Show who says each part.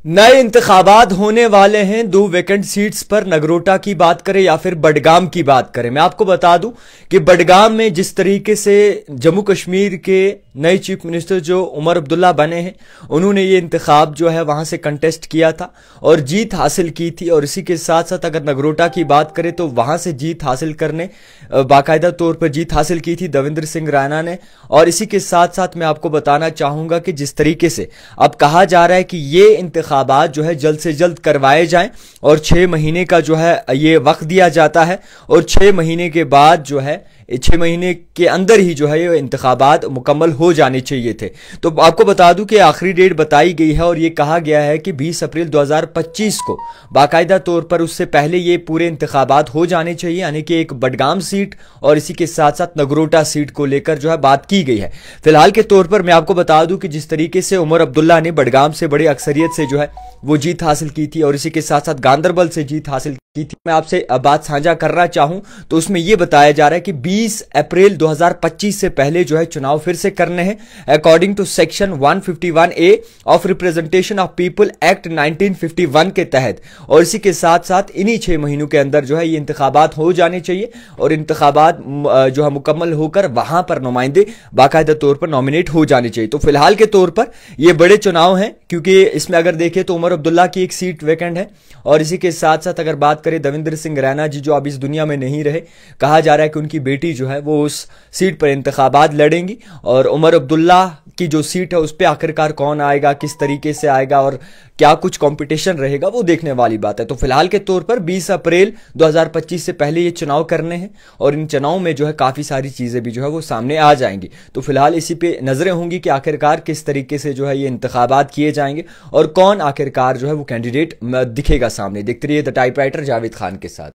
Speaker 1: नए इंतखाबात होने वाले हैं। 2 वैकेंट सीट्स पर नगरोटा की बात करें या फिर बडगाम की बात करें। मैं आपको बता दूं कि बडगाम में जिस तरीके से जम्मू कश्मीर के नए चीफ मिनिस्टर जो उमर अब्दुल्ला बने हैं, उन्होंने ये इंतखाब जो है वहां से कंटेस्ट किया था और जीत हासिल की थी। और इसी के साथ साथ अगर नगरोटा की बात करें तो वहां से जीत हासिल करने बाकायदा तौर पर जीत हासिल की थी देवेंद्र सिंह राणा ने। और इसी के साथ साथ मैं आपको बताना चाहूंगा कि जिस तरीके से अब कहा जा रहा है कि ये इंतखाबात जो है जल्द से जल्द करवाए जाएं और 6 महीने का जो है ये वक्त दिया जाता है और 6 महीने के बाद जो है 6 महीने के अंदर ही जो है ये इंतखाबात मुकम्मल हो जाने चाहिए थे। तो आपको बता दूं कि आखिरी डेट बताई गई है और ये कहा गया है कि 20 अप्रैल 2025 को बाकायदा तौर पर उससे पहले ये पूरे इंतखाबात हो जाने चाहिए, यानी कि एक बडगाम सीट और इसी के साथ साथ नगरोटा सीट को लेकर जो है बात की गई है। फिलहाल के तौर पर मैं आपको बता दूं कि जिस तरीके से उमर अब्दुल्ला ने बडगाम से बड़ी अक्सरियत से जो है वो जीत हासिल की थी और इसी के साथ साथ गांदरबल से जीत हासिल की थी, मैं आपसे बात साझा करना चाहूं तो उसमें यह बताया जा रहा है कि 20 अप्रैल 2025 से पहले जो है चुनाव फिर से करने हैं according to section 151A of representation of people act 1951 के तहत। और इसी के साथ साथ इन्हीं 6 महीनों के अंदर जो है ये इंतखाबात हो जाने चाहिए और इंतखाबात जो है मुकम्मल होकर वहां पर नुमाइंदे बाकायदा तौर पर नॉमिनेट हो जाने चाहिए। तो फिलहाल के तौर पर ये बड़े चुनाव हैं क्योंकि इसमें अगर देखें तो उमर अब्दुल्ला की एक सीट वैकेंट है और इसी के साथ साथ अगर बात करें देवेंद्र सिंह रैना जी जो अब इस दुनिया में नहीं रहे, कहा जा रहा है कि उनकी बेटी जो है वो उस सीट पर इंतखाबात लड़ेंगी और उमर अब्दुल्ला की जो सीट है उस पर आखिरकार कौन आएगा, किस तरीके से आएगा और क्या कुछ कंपटीशन रहेगा वो देखने वाली बात है। तो फिलहाल के तौर पर 20 अप्रैल 2025 से पहले ये चुनाव करने हैं और इन चुनाव में जो है काफी सारी चीजें भी जो है वो सामने आ जाएंगी। तो फिलहाल इसी पे नजरें होंगी कि आखिरकार किस तरीके से जो है ये इंतखाबात किए जाएंगे और कौन आखिरकार जो है वो कैंडिडेट दिखेगा सामने। देखते रहिए द टाइपराइटर जावेद खान के साथ।